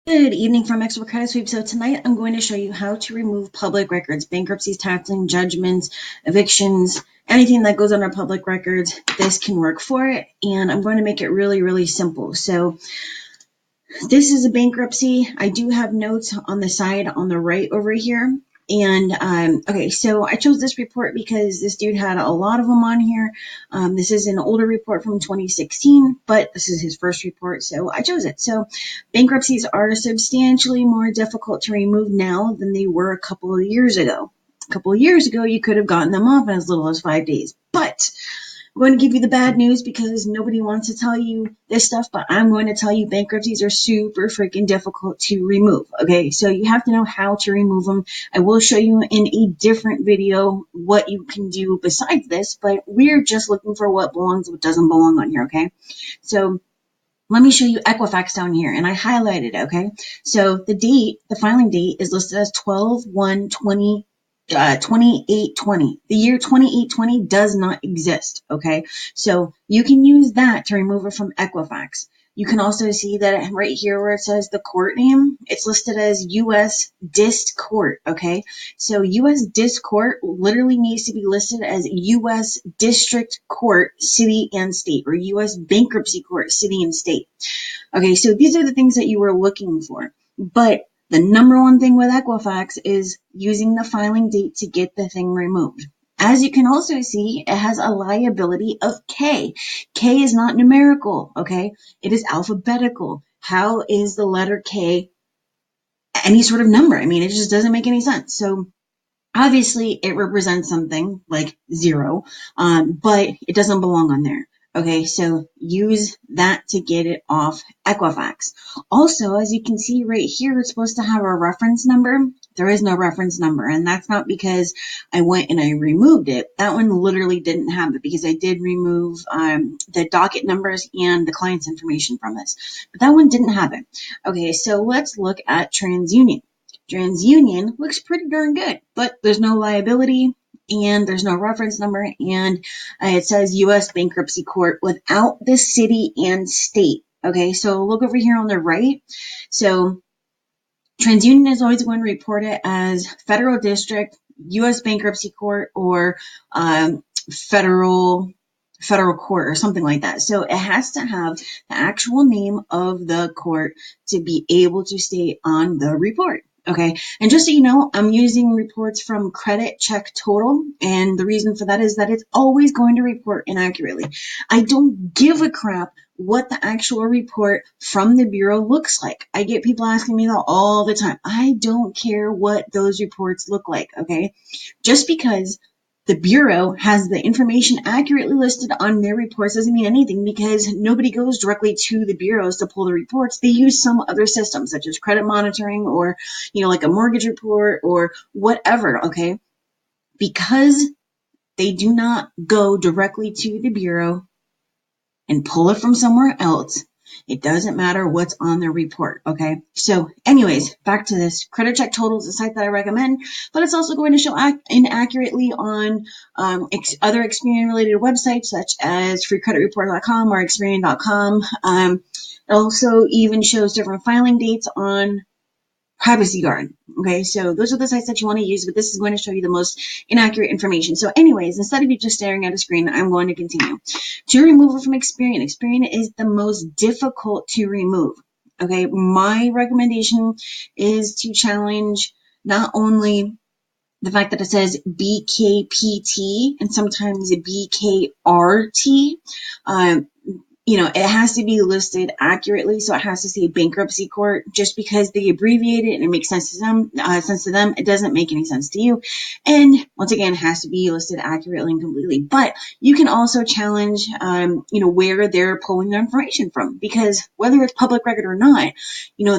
Good evening from Expert Credit Sweep. So tonight I'm going to show you how to remove public records, bankruptcies, tax lien, judgments, evictions, anything that goes under public records. This can work for it, and I'm going to make it really, really simple. So this is a bankruptcy. I do have notes on the side on the right over here. And okay, so I chose this report because this dude had a lot of them on here. This is an older report from 2016, but this is his first report, so I chose it. So bankruptcies are substantially more difficult to remove now than they were a couple of years ago. A couple of years ago, you could have gotten them off in as little as 5 days, but I'm going to give you the bad news because nobody wants to tell you this stuff, but I'm going to tell you bankruptcies are super freaking difficult to remove. Okay, so you have to know how to remove them. I will show you in a different video what you can do besides this, but we're just looking for what belongs, what doesn't belong on here. Okay, so let me show you Equifax down here, and I highlighted it, okay? So the date, the filing date is listed as 12/1/20. 2820. The year 2820 does not exist, okay? So you can use that to remove it from Equifax. You can also see that right here where it says the court name, it's listed as U.S. Dist Court, okay? So U.S. Dist Court literally needs to be listed as U.S. District Court, City and State, or U.S. Bankruptcy Court, City and State. Okay, so these are the things that you were looking for. But the number one thing with Equifax is using the filing date to get the thing removed. As you can also see, it has a liability of K. K is not numerical, okay? It is alphabetical. How is the letter K any sort of number? I mean, it just doesn't make any sense. So obviously it represents something like 0, but it doesn't belong on there. Okay, so use that to get it off Equifax. Also, as you can see right here, it's supposed to have a reference number. There is no reference number, and that's not because I went and I removed it. That one literally didn't have it because I did remove the docket numbers and the client's information from this. But that one didn't have it. Okay, so let's look at TransUnion. TransUnion looks pretty darn good, but there's no liability and there's no reference number, and it says U.S. Bankruptcy Court without the city and state. Okay, so look over here on the right. So TransUnion is always going to report it as Federal District, U.S. Bankruptcy Court, or federal court or something like that. So it has to have the actual name of the court to be able to stay on the report. Okay, and just so you know, I'm using reports from Credit Check Total, and the reason for that is that it's always going to report inaccurately. I don't give a crap what the actual report from the Bureau looks like. I get people asking me that all the time. I don't care what those reports look like, okay? Just because the Bureau has the information accurately listed on their reports doesn't mean anything, because nobody goes directly to the bureaus to pull the reports. They use some other system, such as credit monitoring or, like a mortgage report or whatever, okay? Because they do not go directly to the Bureau and pull it from somewhere else, it doesn't matter what's on the report, okay? So anyways, back to this. Credit Check Total is a site that I recommend, but it's also going to show inaccurately on other Experian-related websites, such as freecreditreport.com or Experian.com. It also even shows different filing dates on Privacy Guard. Okay, so those are the sites that you want to use, but this is going to show you the most inaccurate information. So anyways, instead of you just staring at a screen, I'm going to continue. To remove it from Experian. Experian is the most difficult to remove. Okay, my recommendation is to challenge not only the fact that it says BKPT and sometimes BKRT, it has to be listed accurately, so it has to say bankruptcy court. Just because they abbreviate it and it makes sense to them, it doesn't make any sense to you. And once again, it has to be listed accurately and completely. But you can also challenge, where they're pulling their information from, because whether it's public record or not,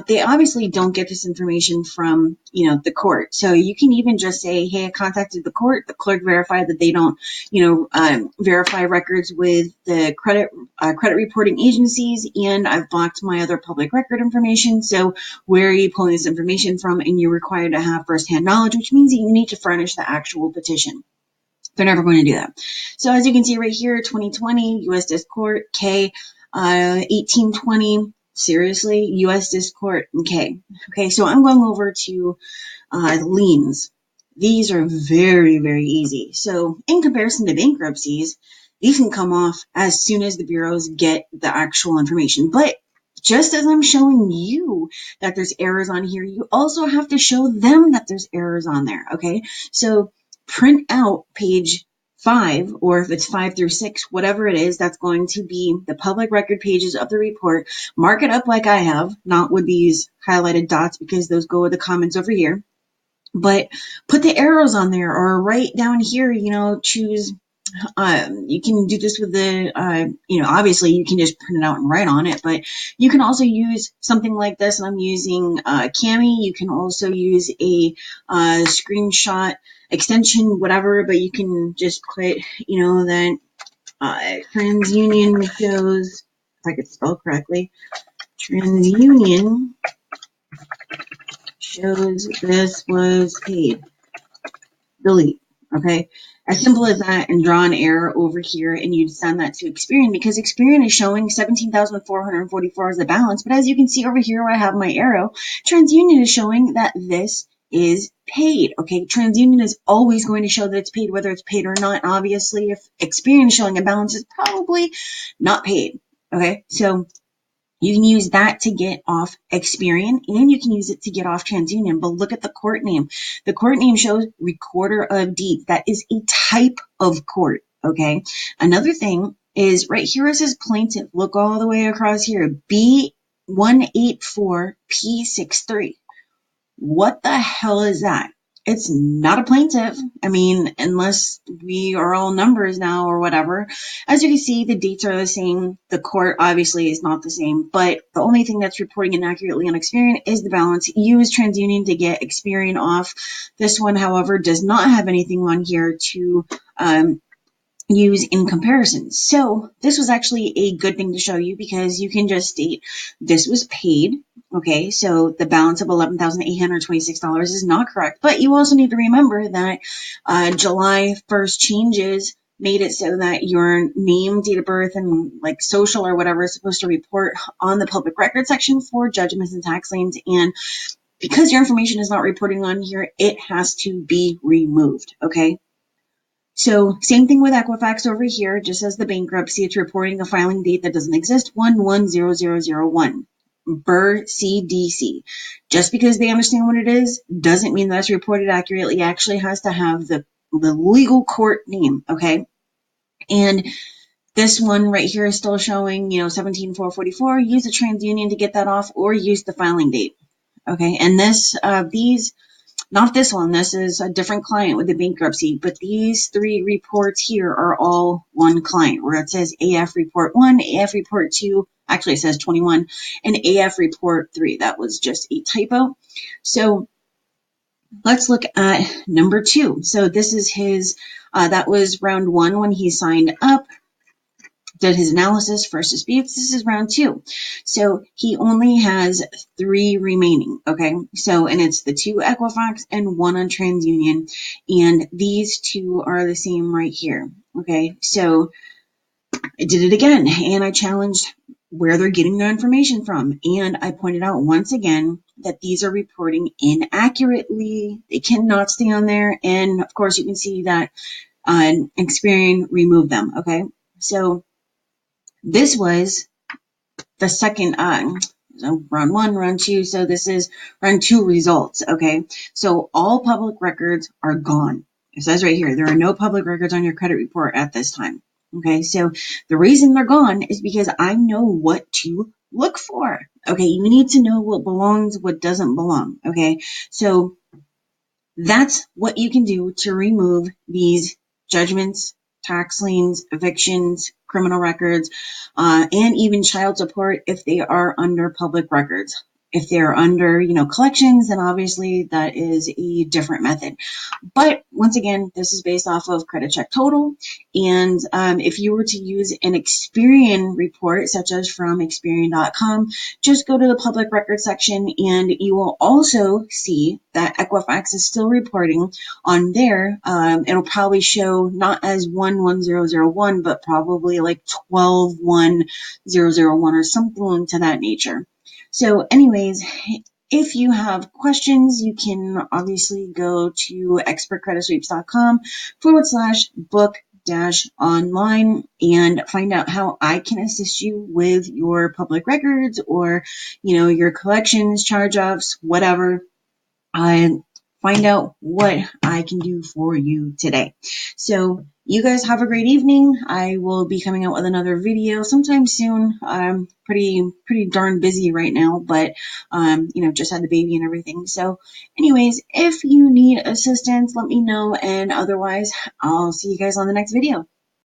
they obviously don't get this information from, the court. So you can even just say, hey, I contacted the court. The clerk verified that they don't, verify records with the credit reporting agencies, and I've blocked my other public record information. So where are you pulling this information from? And you're required to have firsthand knowledge, which means that you need to furnish the actual petition. They're never going to do that. So as you can see right here, 2020, U.S. Dist Court, K, 1820, Seriously, U.S. District Court. Okay, so I'm going over to liens. These are very, very easy. So in comparison to bankruptcies, these can come off as soon as the bureaus get the actual information. But just as I'm showing you that there's errors on here, you also have to show them that there's errors on there, okay? So print out page 5, or if it's 5 through 6, whatever it is, that's going to be the public record pages of the report. Mark it up like I have, not with these highlighted dots because those go with the comments over here. But put the arrows on there, or right down here, choose, you can do this with the, obviously you can just print it out and write on it, but you can also use something like this, and I'm using Cami. You can also use a screenshot extension, whatever, but you can just put, that TransUnion shows, if I could spell correctly, TransUnion shows this was paid. Delete. Okay, as simple as that, and draw an error over here, and you'd send that to Experian, because Experian is showing 17,444 as the balance. But as you can see over here where I have my arrow, TransUnion is showing that this is paid. Okay, TransUnion is always going to show that it's paid, whether it's paid or not. Obviously, if Experian is showing a balance, it's probably not paid. Okay, so you can use that to get off Experian, and you can use it to get off TransUnion. But look at the court name. The court name shows Recorder of Deeds. That is a type of court, okay? Another thing is right here it says plaintiff. Look all the way across here. B184P63. What the hell is that? It's not a plaintiff. I mean, unless we are all numbers now or whatever. As you can see, the dates are the same. The court obviously is not the same, but the only thing that's reporting inaccurately on Experian is the balance. Use TransUnion to get Experian off. This one, however, does not have anything on here to use in comparison. So this was actually a good thing to show you, because you can just state this was paid. Okay, so the balance of $11,826 is not correct, but you also need to remember that July 1st changes made it so that your name, date of birth, and like social or whatever is supposed to report on the public record section for judgments and tax liens. And because your information is not reporting on here, it has to be removed. Okay. So same thing with Equifax over here, just as the bankruptcy, it's reporting a filing date that doesn't exist, 110001. BUR CDC. Just because they understand what it is doesn't mean that's reported accurately. It actually has to have the legal court name, okay? And this one right here is still showing, 17,444. Use a TransUnion to get that off, or use the filing date, okay? And these, not this one, this is a different client with the bankruptcy, but these 3 reports here are all one client, where it says AF Report 1, AF Report 2, actually it says 21, and AF Report 3. That was just a typo. So let's look at number 2. So this is his, that was round 1 when he signed up, did his analysis, first disputes. This is round 2. So he only has 3 remaining, okay? So, and it's the 2 Equifax and 1 on TransUnion, and these 2 are the same right here, okay? So I did it again, and I challenged where they're getting their information from, and I pointed out once again that these are reporting inaccurately. They cannot stay on there, and of course you can see that Experian removed them, okay? So this was the second, so round 1, round 2, so this is round 2 results, okay? So all public records are gone. It says right here, there are no public records on your credit report at this time, okay? So the reason they're gone is because I know what to look for, okay? You need to know what belongs, what doesn't belong, okay? So that's what you can do to remove these judgments, tax liens, evictions, criminal records, and even child support if they are under public records. If they're under, collections, then obviously that is a different method. But once again, this is based off of Credit Check Total. And if you were to use an Experian report, such as from Experian.com, just go to the public record section and you will also see that Equifax is still reporting on there. It'll probably show not as 11001, but probably like 121001 or something to that nature. So anyways, if you have questions, you can obviously go to expertcreditsweeps.com/book-online and find out how I can assist you with your public records or, your collections, charge-offs, whatever. Find out what I can do for you today. So you guys have a great evening. I will be coming out with another video sometime soon. I'm pretty darn busy right now, but just had the baby and everything. So anyways, if you need assistance, let me know, and otherwise I'll see you guys on the next video.